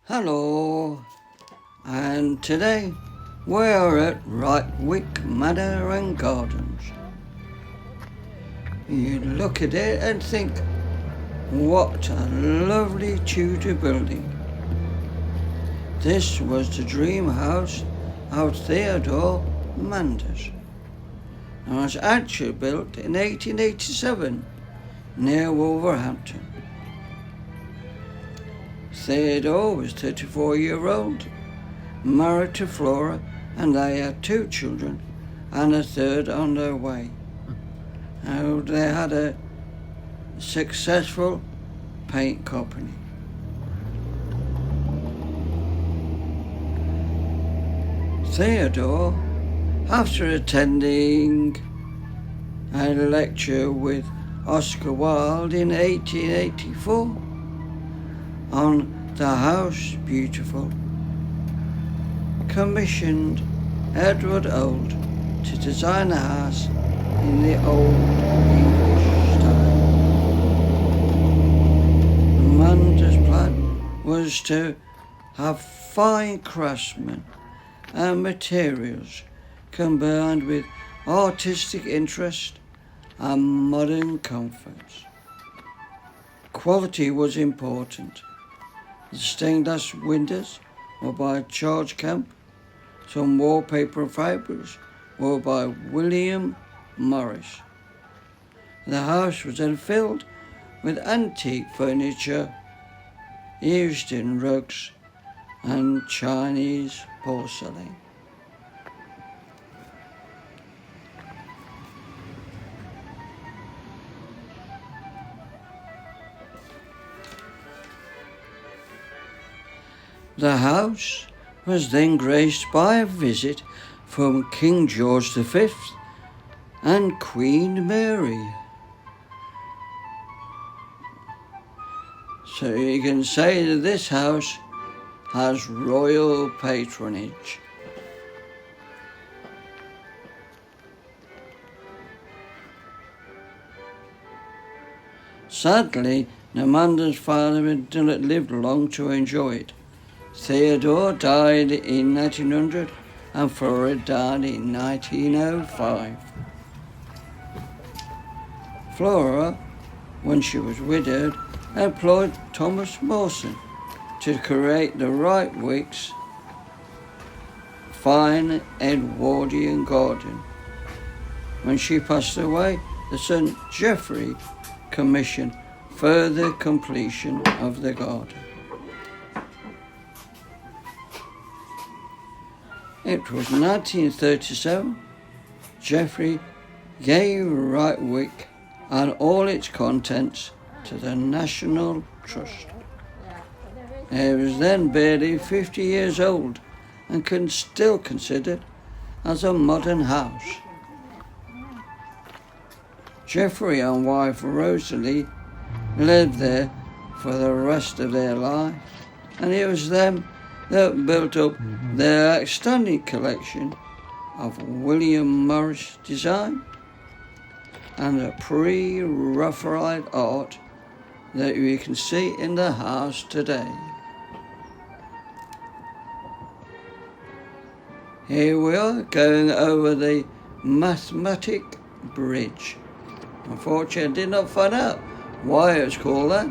Hello, and today we're at Wightwick Manor and Gardens. You look at it and think, what a lovely Tudor building. This was the dream house of Theodore Manders and was actually built in 1887 near Wolverhampton. Theodore was 34-year-old, married to Flora, and they had 2 children and a third on their way. Now, they had a successful paint company. Theodore, after attending a lecture with Oscar Wilde in 1884 on The House Beautiful, commissioned Edward Old to design a house in the old English style. Manders' plan was to have fine craftsmen and materials combined with artistic interest and modern comforts. Quality was important. The stained glass windows were by Charles Camp. Some wallpaper and fabrics were by William Morris. The house was then filled with antique furniture used in rugs and Chinese porcelain. The house was then graced by a visit from King George V and Queen Mary. So you can say that this house has royal patronage. Sadly, the Manders' father had not lived long to enjoy it. Theodore died in 1900 and Flora died in 1905. Flora, when she was widowed, employed Thomas Mawson to create the Wightwick's fine Edwardian garden. When she passed away, the son Geoffrey commissioned further completion of the garden. It was 1937. Geoffrey gave Wightwick and all its contents to the National Trust. It was then barely 50 years old and still considered as a modern house. Geoffrey and wife Rosalie lived there for the rest of their lives, and it was them that built up their outstanding collection of William Morris design and the pre-Raphaelite art that you can see in the house today. Here we are going over the Mathematic Bridge. Unfortunately, I did not find out why it's called that,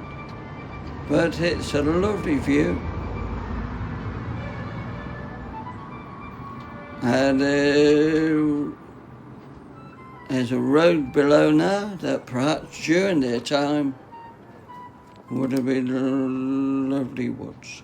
but it's a lovely view. And there's a road below now that perhaps during their time would have been lovely woods.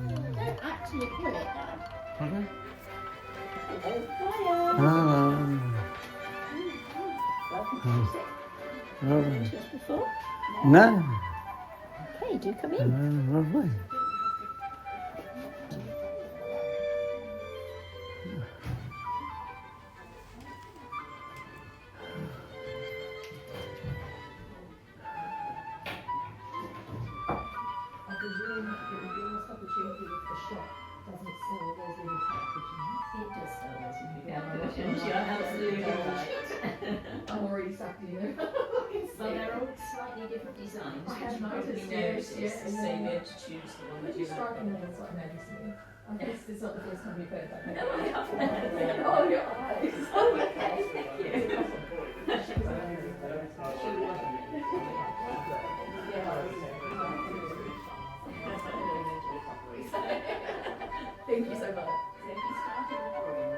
Don't actually pull it, Dad. Okay. Welcome to sit. Oh. This before? No. Okay. Okay, do come in. Lovely. I presume it would be almost opportunity if the shop doesn't sell those little cat pigeons. It does sell those in Yeah, cushions. I'm You're absolutely right. right. I'm already sucked in. But they're all slightly different designs, I which have you probably noticed, noticed, yes, so yeah. you have to choose the one that Would you you strike like. me as like Maggie Smith? I guess it's not the first time you've heard that. No, I haven't. Oh, your eyes. Oh, okay, thank you. Thank you so much. So if you start in the green,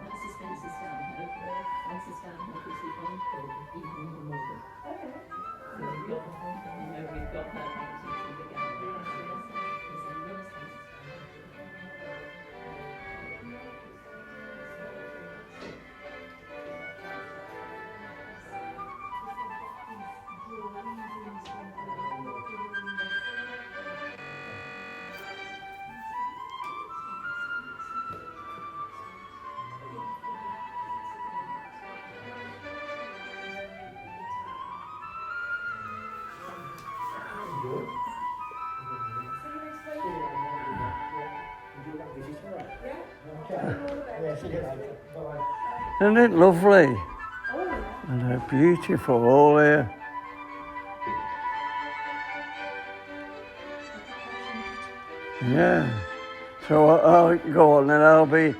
that's the Spencer's Stanhope. Spencer's Stanhope is the uncle of Evelyn Morgan. Okay. So we've got, we've got her paintings in the gallery. There's another Spencer's Isn't it lovely? Oh, yeah. And they're beautiful all here. Yeah. So I'll go on and I'll be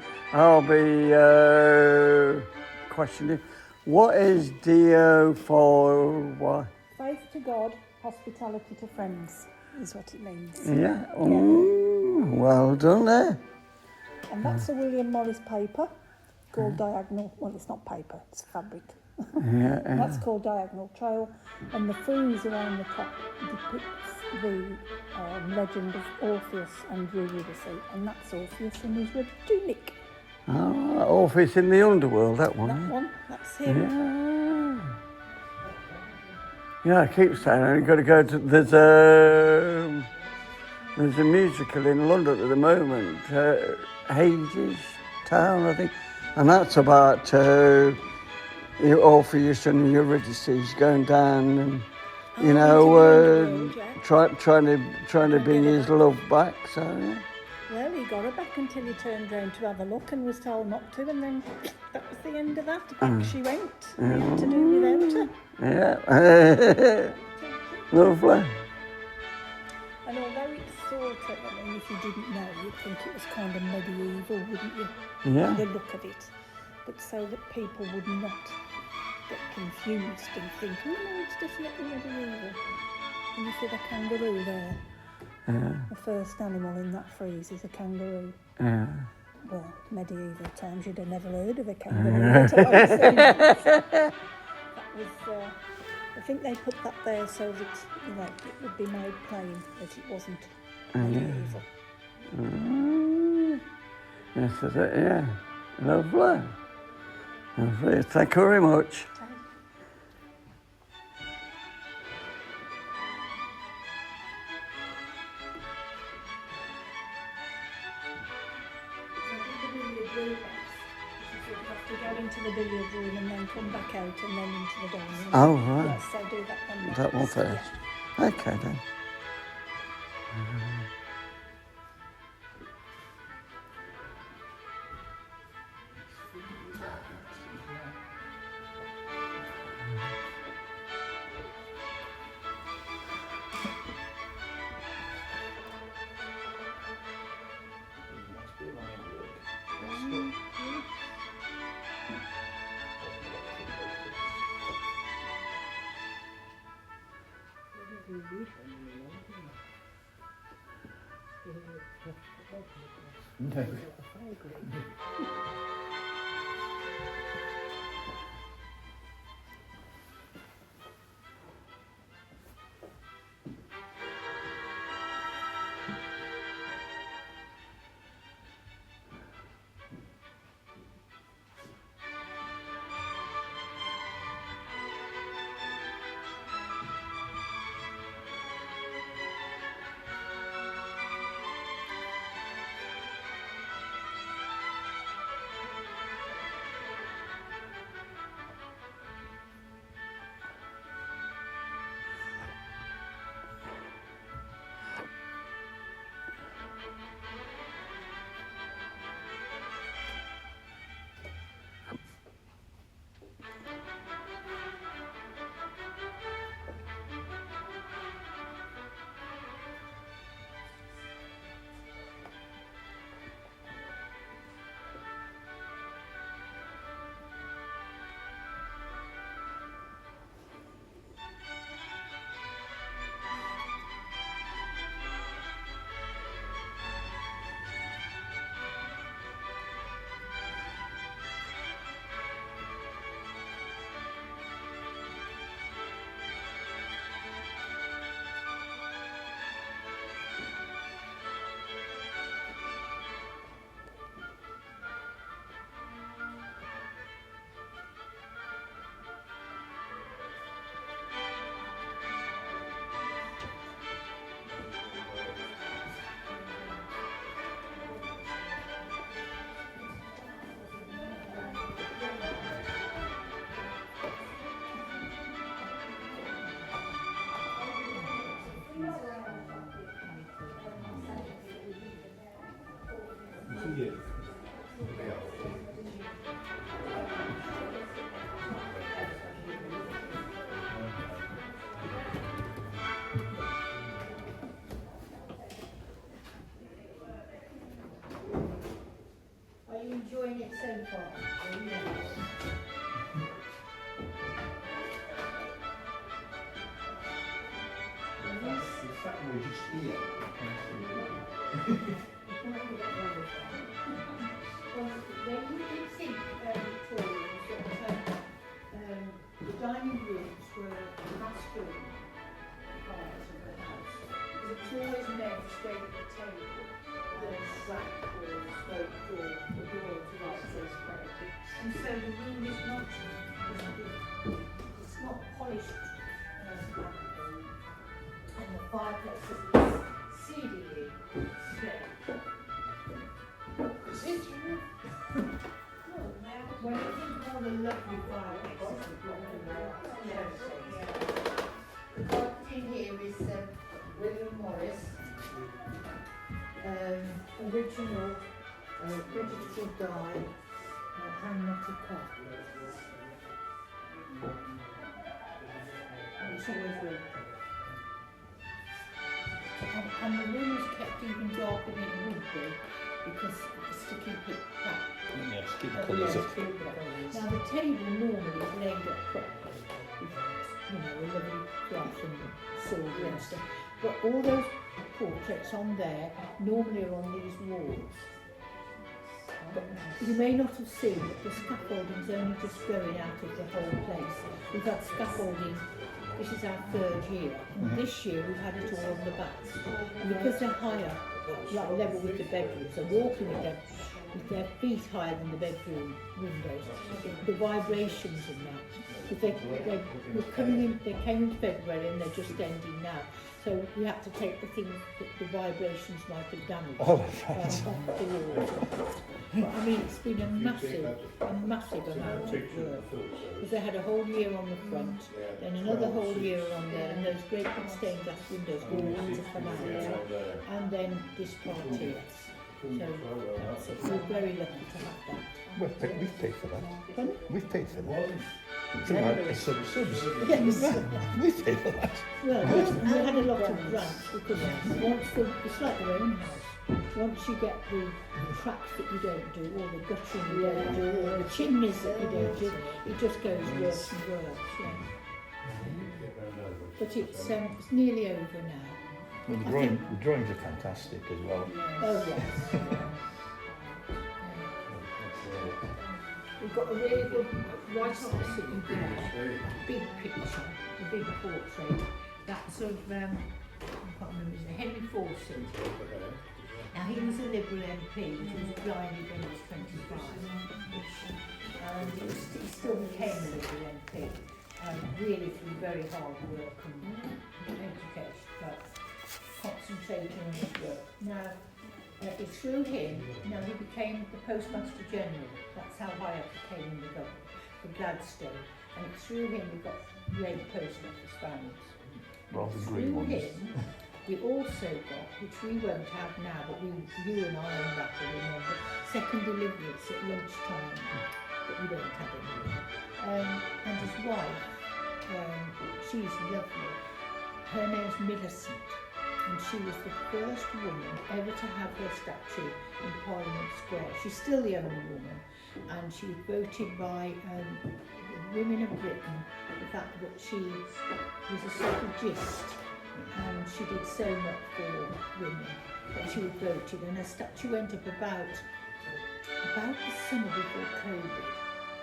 questioning. What is DO for what? Faith to God, hospitality to friends is what it means. Yeah. Ooh, well done there. And that's a William Morris paper called Diagonal. Well, it's not paper, it's fabric. Yeah. And that's called Diagonal Trail. And the frieze around the top depicts the legend of Orpheus and Eurydice. And that's Orpheus in his red tunic. Oh, Orpheus in the underworld, that one. That one, that's him. Yeah. Yeah, I keep saying you've got to go to. There's a musical in London at the moment, Hades Town, I think, and that's about Orpheus and Eurydice going down and trying to bring his love back. So yeah. Well, he got her back until he turned round to have a look and was told not to, and then that was the end of that. Back she went. He had to do without her. Yeah. Lovely. And although it's sort of, I mean, if you didn't know, you'd think it was kind of medieval, wouldn't you? Yeah. The look of it. But so that people would not get confused and think, oh no, it's definitely medieval. And you see the kangaroo there. Yeah. The first animal in that frieze is a kangaroo. Yeah. Well, medieval times, you'd have never heard of a kangaroo. But I was, I think they put that there so that it would be made plain that it wasn't medieval. Yes, that's it, yeah. Lovely. Lovely. Thank you very much. To go into the billiard room and then come back out and then into the dining room. Oh, right. Yes, so do that one next. That one first. Yeah. Okay then. No. Are you enjoying it so far? The fact that we're just here. When you did think Victorians, the dining rooms were the bathroom part of the house. Because it was always men staying at the table, the back or spoke door, the door to access credit. And so the room is not, it's not polished and the fireplace is seedy stay. Is it? When I think of all the lovely fireplaces we've got in there, the garden in here is William Morris, original digital dye, hand knotted cup. It's always red. And the room is kept even darker than it would be because it's to keep it back. Yeah, just keep the colours up. Now the table normally is laid up properly with, a lovely cloth and silver and stuff. But all those portraits on there normally are on these walls. But you may not have seen that the scaffolding's only just going out of the whole place. We've had scaffolding, this is our third year, and this year we've had it all on the backs. And because they're higher, like level with the bedrooms, they're walking with them with their feet higher than the bedroom windows. The vibrations in that. They came in February and they're just ending now. So we had to take the things that the vibrations might have damaged off the walls. But I mean, it's been a massive amount of work. Because they had a whole year on the front, then another whole year on there, and those great big stained glass windows all had to come out there, and then this part here. So that's it. We're very lucky to have that. We've paid for that. Pardon? We've paid for that. It's subs. Yes. We've paid for that. Well, we had a lot of grants because it's like your own house. Once you get the cracks that you don't do, or the guttering you don't do, or the chimneys that you don't do, it just goes worse and worse. Yeah. But it's nearly over now. Well, the drawings are fantastic as well. Oh yes. We've got a really good right opposite you there, big picture, a big portrait. That's of I can't remember his name, Henry Fawcett. Now he was a Liberal MP, but he was blinded when he was 25. And he still became a Liberal MP. Really through very hard work and education, but concentrating on his work. Now, it's through him, he became the Postmaster General. That's how high up he came in the government, for Gladstone. And it's through him we got Labour Post Office vans. Rather Through green ones. him, we also got, which we won't have now, but you and I and that will remember, second deliveries at lunchtime, but we don't have anymore. And his wife, she's lovely. Her name's Millicent, and she was the first woman ever to have her statue in Parliament Square. She's still the only woman, and she was voted by the women of Britain the fact that she was a suffragist, and she did so much for women that she was voted, and her statue went up about the summer before COVID,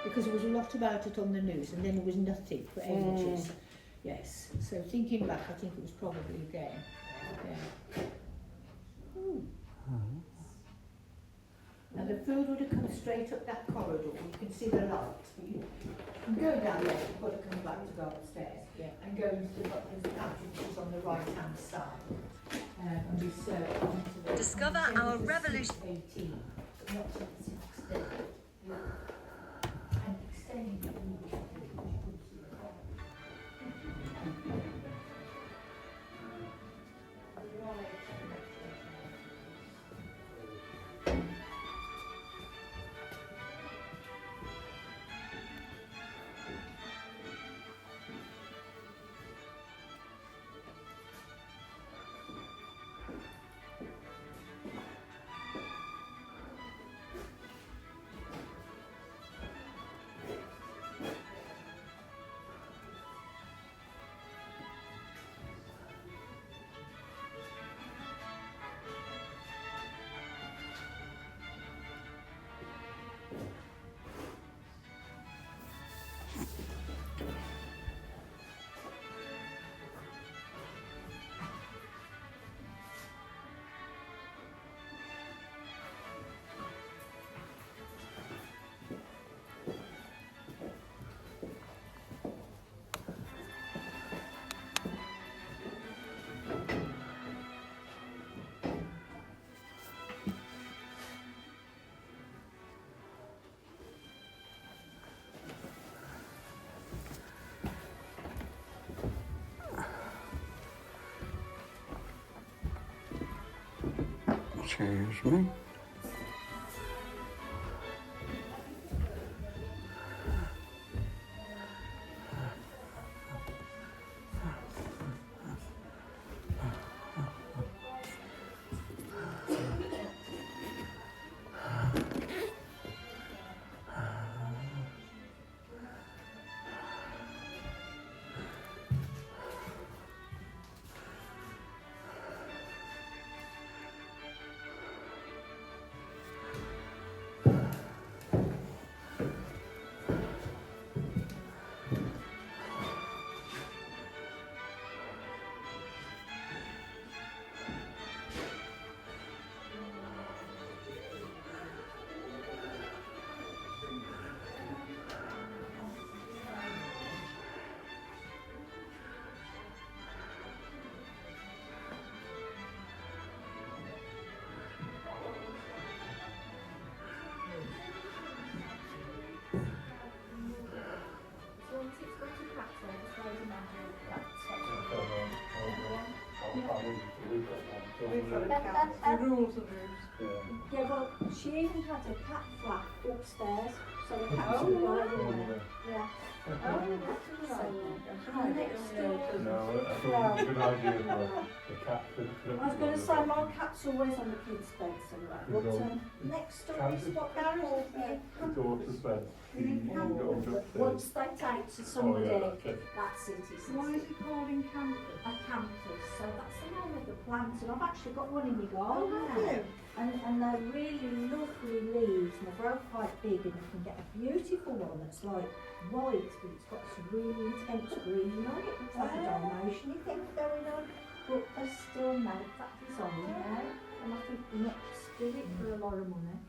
because there was a lot about it on the news, and then there was nothing for ages. Yes, so thinking back, I think it was probably again. Yeah. Now the food would have come straight up that corridor. You can see the lights, but you can go down there. You've got to come back to go upstairs. Yeah. And go into the butler's pantry, which is on the right-hand side. And we serve onto the. Discover our revolution. 18, but not till it's extended. And extending the food. Excuse me. The rules are rules. Yeah, well, she even had a cat flap upstairs, so the cats would lie in there. Yeah. Oh, that's all right. Next door. No, I thought it was a good idea for the cat. I was going to say my cat's always on the kids' beds and that, but next door is what they call The daughter's bed. once they take to somebody, that's it, isn't Why it? is it called in campus? A campus, so that's the name of the plant, and I've actually got one in my garden Oh, have now. you? And they're really lovely leaves, and they grow quite big, and you can get a beautiful one that's like white, but it's got some really intense green on it. Looks like a Dalmatian thing going on, but they still make that design now, and I think the next do it for a lot of money.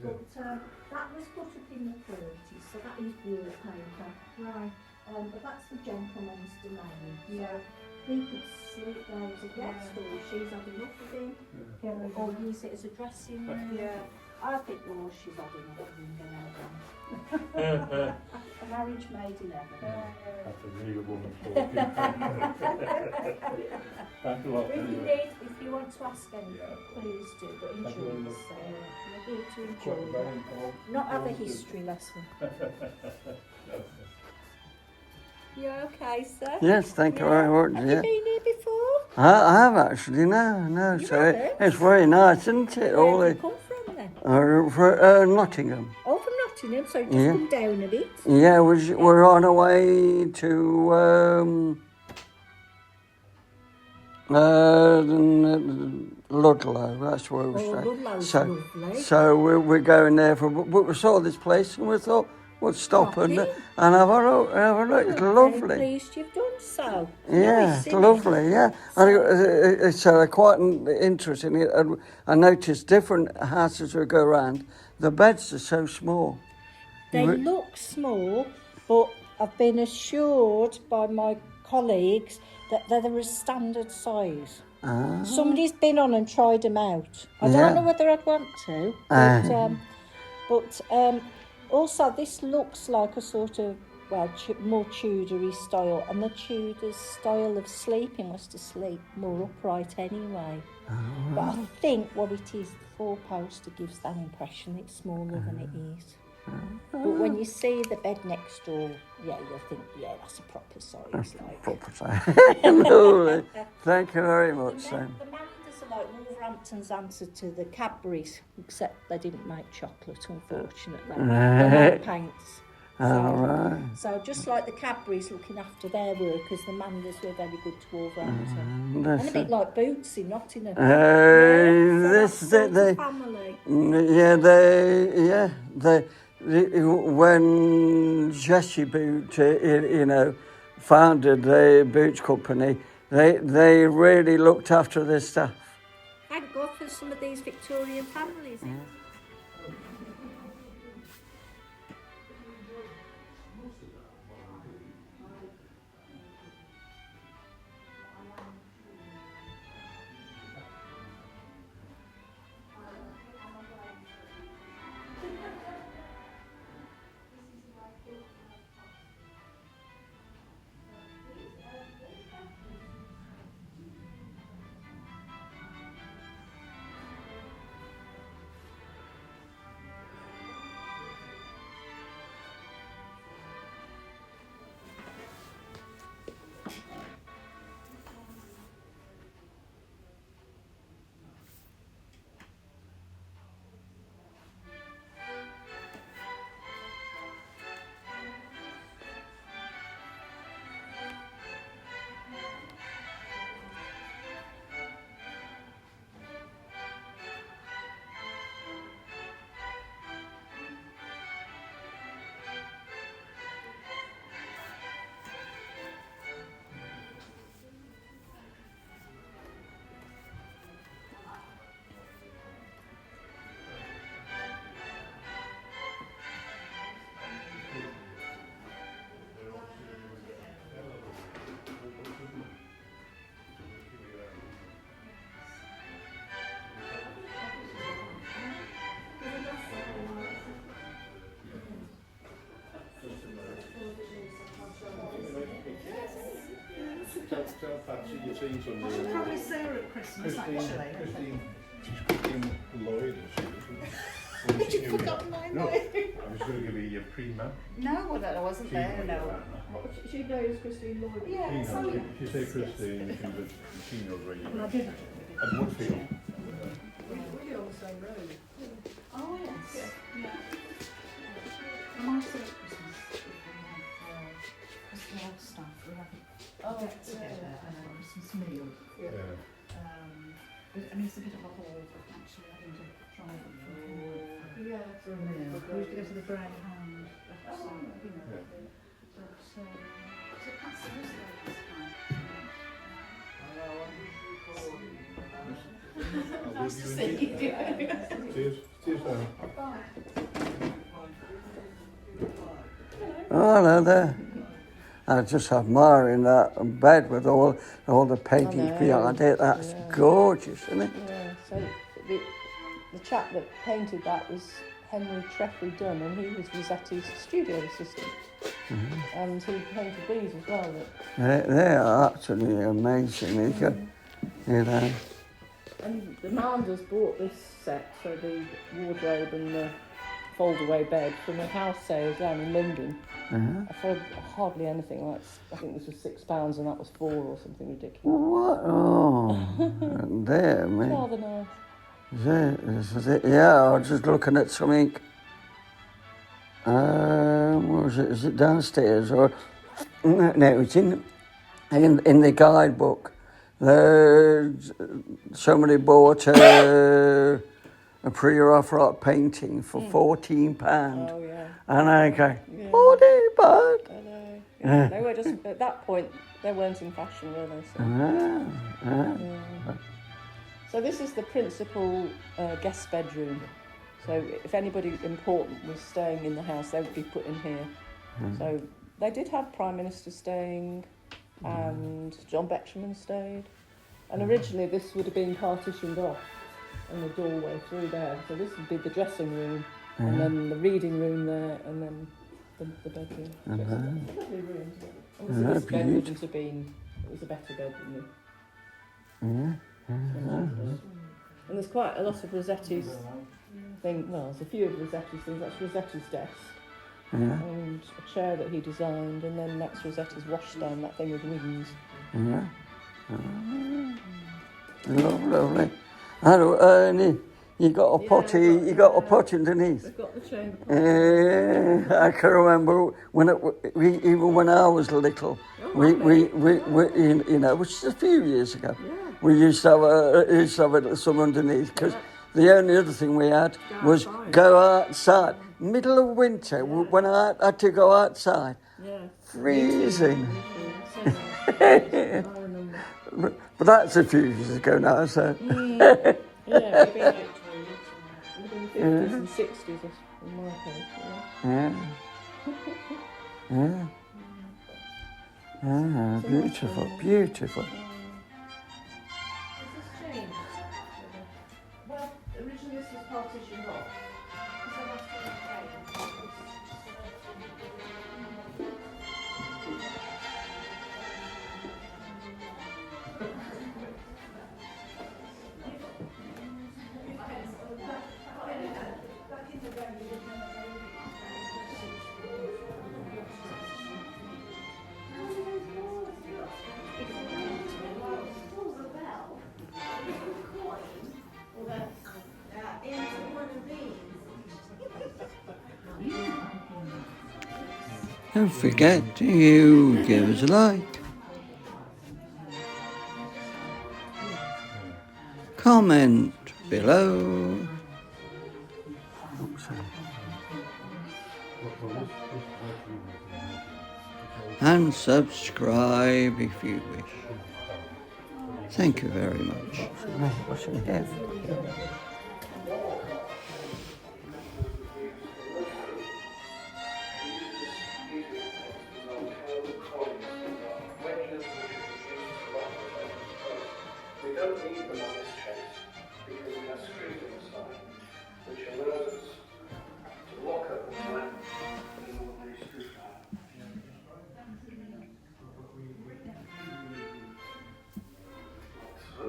But that was put up in the 30s, so that is wallpaper. Right. But that's the gentleman's domain. Yeah. So he could sleep there as a guest, or she's had enough of him, or use it as a dressing room. Yeah. I think, well, she's had enough of him now. Marriage made in heaven. That's a really good woman talking. Thanks a lot. If you Anyway. need, if you want to ask anything, Yeah. please do, but Thank you very enjoy much. this. We're here to Quite enjoy very it. involved. Not have a history lesson. You okay, sir? Yes, thank you very much. Have Yeah. you been here before? I have actually, no. You So haven't? it's very nice, isn't it? All Where have the you come from then? Nottingham. Oh, from Nottingham, so just Yeah. come down a bit. Yeah, we're on our way to Ludlow. That's where we Oh, stay. Ludlow's So, lovely. so we're going there for. But we saw this place and we thought we'd stop Drop and in. have a look. Have a look. It's Very lovely. pleased you've done so. Yeah, Nice, it's isn't it? lovely. Yeah, and it's quite interesting. And I noticed different houses we go around. The beds are so small. They look small, but I've been assured by my colleagues that they're a standard size. Ah. Somebody's been on and tried them out. I Yeah. don't know whether I'd want to, but also this looks like a sort of, well, more Tudory style, and the Tudors' style of sleeping was to sleep more upright anyway. But I think what it is, the four-poster gives that impression it's smaller than it is. But when you see the bed next door, yeah, you'll think, yeah, that's a proper size. Like. Lovely. Thank you very much, The Sam. Manders are like Wolverhampton's answer to the Cadburys, except they didn't make chocolate, unfortunately. They made paints. All right. So just like the Cadburys looking after their workers, the Manders were very good to Wolverhampton. And a bit like Boots in Nottingham. When Jesse Boot, founded the Boots Company, they really looked after their staff. Thank God for some of these Victorian families. Tell Patsy you've seen some. I should probably see her at Christmas, actually. Christine Lloyd, is she? Had you forgotten my No, name? I was going to give you your prima. No, well, I wasn't there, no. What, she knows Christine Lloyd. Yeah, She so knows, if you say Christine, you can just, she knows where you Well, I are. didn't. At Woodfield. We're on the same road. Oh, yes. Yeah. I might say at Christmas, because we have stuff, we have a get together and a Christmas meal. Yeah. And it's a bit of a haul, actually, having to drive up for a Yeah. meal. We used to go to the Brown Hound, that's, you know, Yeah. but, so that's the rest of this time. I'll Nice leave to you see in you. peace. Cheers. Cheers, Darren. Oh, hello there. I just admiring that bed with all the paintings know, behind it. That's yeah. gorgeous, isn't it? Yeah, so the chap that painted that was Henry Treffry Dunn, and he was Rossetti's studio assistant. And he painted these as well. They are absolutely amazing. You know. And the Manders bought this set, so the wardrobe and the fold-away bed, from a house sale down in London. For hardly anything like, I think this was £6 and that was 4 or something ridiculous. What? Oh, there, man. Rather nice. Yeah, I was just looking at something. What was it? Is it downstairs or no? It's in the guidebook. Somebody bought a pre-off painting for £14, Oh, yeah. and I go, Yeah. £14. I know. Yeah. They were just, at that point, they weren't in fashion, were they? So, yeah. So this is the principal guest bedroom. So if anybody important was staying in the house, they would be put in here. So they did have Prime Minister staying, and John Betjeman stayed. And originally this would have been partitioned off, and the doorway through there. So this would be the dressing room, and then the reading room there, and then the bedroom. So it's a lovely room. Obviously this bed wouldn't have been, it was a better bed than this. And there's quite a lot of Rossetti's thing. Well, there's a few of Rossetti's things. That's Rossetti's desk, and a chair that he designed, and then that's Rossetti's washstand, that thing with wings. Lovely. And you got a potty. You got a potty underneath. They've got the chamber pot. I can remember even when I was little, we you know, which is a few years ago, we used to have some underneath, because the only other thing we had was go outside. Middle of winter, when I had to go outside, freezing. But that's a few years ago now, so. Yeah, maybe in the 50s and 60s in my case. Beautiful, beautiful. Well, originally this was partitioned off. Don't forget to give us a like, comment below, and subscribe if you wish. Thank you very much. What's in here? We don't need them on this chest because we have screws on the side, which allows us to lock up the clamp with an ordinary screwdriver. So,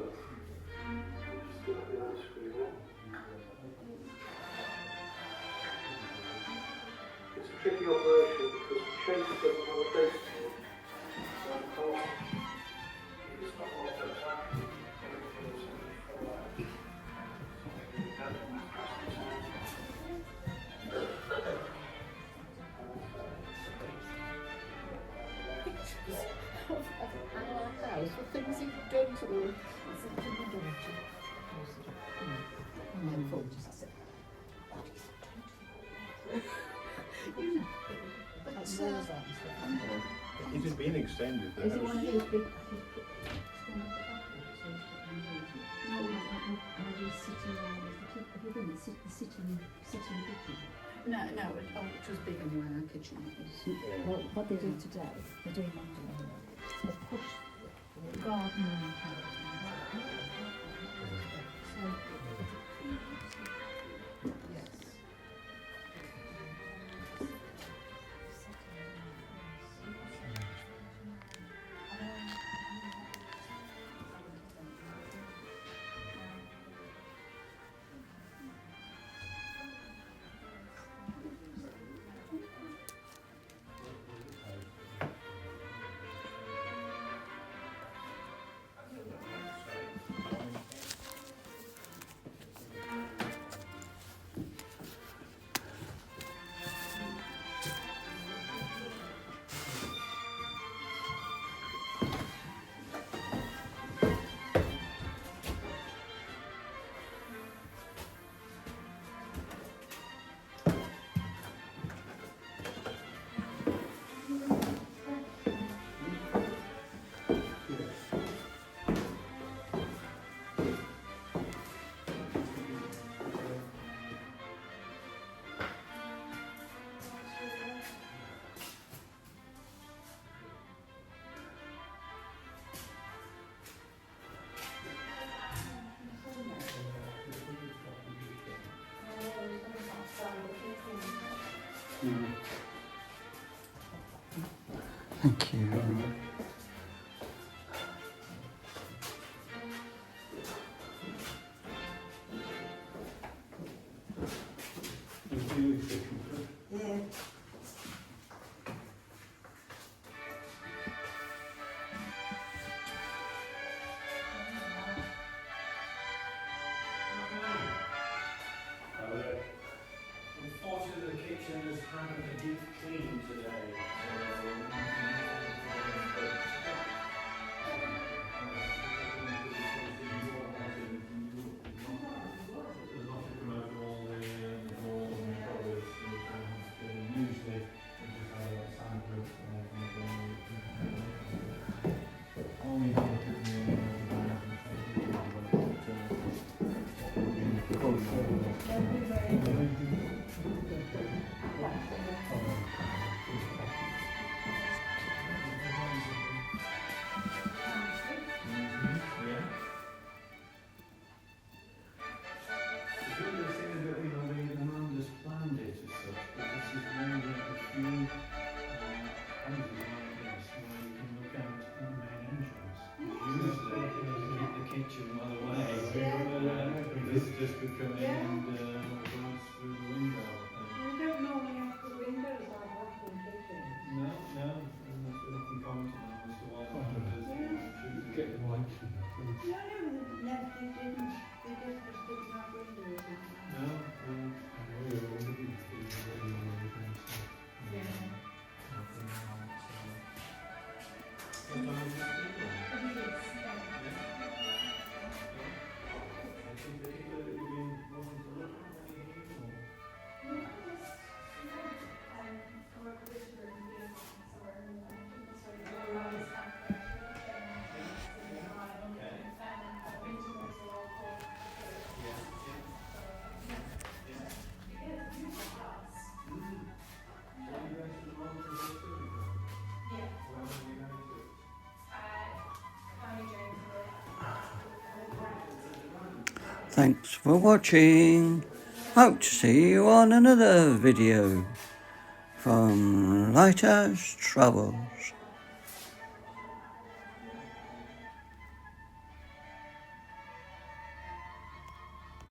just put the other screw in. ghost doesn't have a ghost team. So of course, it's not what it looks like. Everything is for our house, the things he'd done to them. And then Paul just said, what is it doing to you? That's yours, that is. Is it being extended? Is it one of those big... No, it was big anyway, our kitchen. Well, what they do today, they're doing Monday anyway. They push the garden and yes. Thank you. Yeah. Unfortunately, the kitchen has had a deep clean today. The Manders planned it as such, but this is mainly a few houses like this where you can look out at the main entrance. Usually, keep the kitchen well away. This just could come in and glance through the window. We don't normally have the windows on the kitchen. No, nothing commented on as to why the Manders Get the lights in there. No, they didn't. They just didn't have windows. No, Yeah. Thanks for watching. Hope to see you on another video from Lighthouse Travels.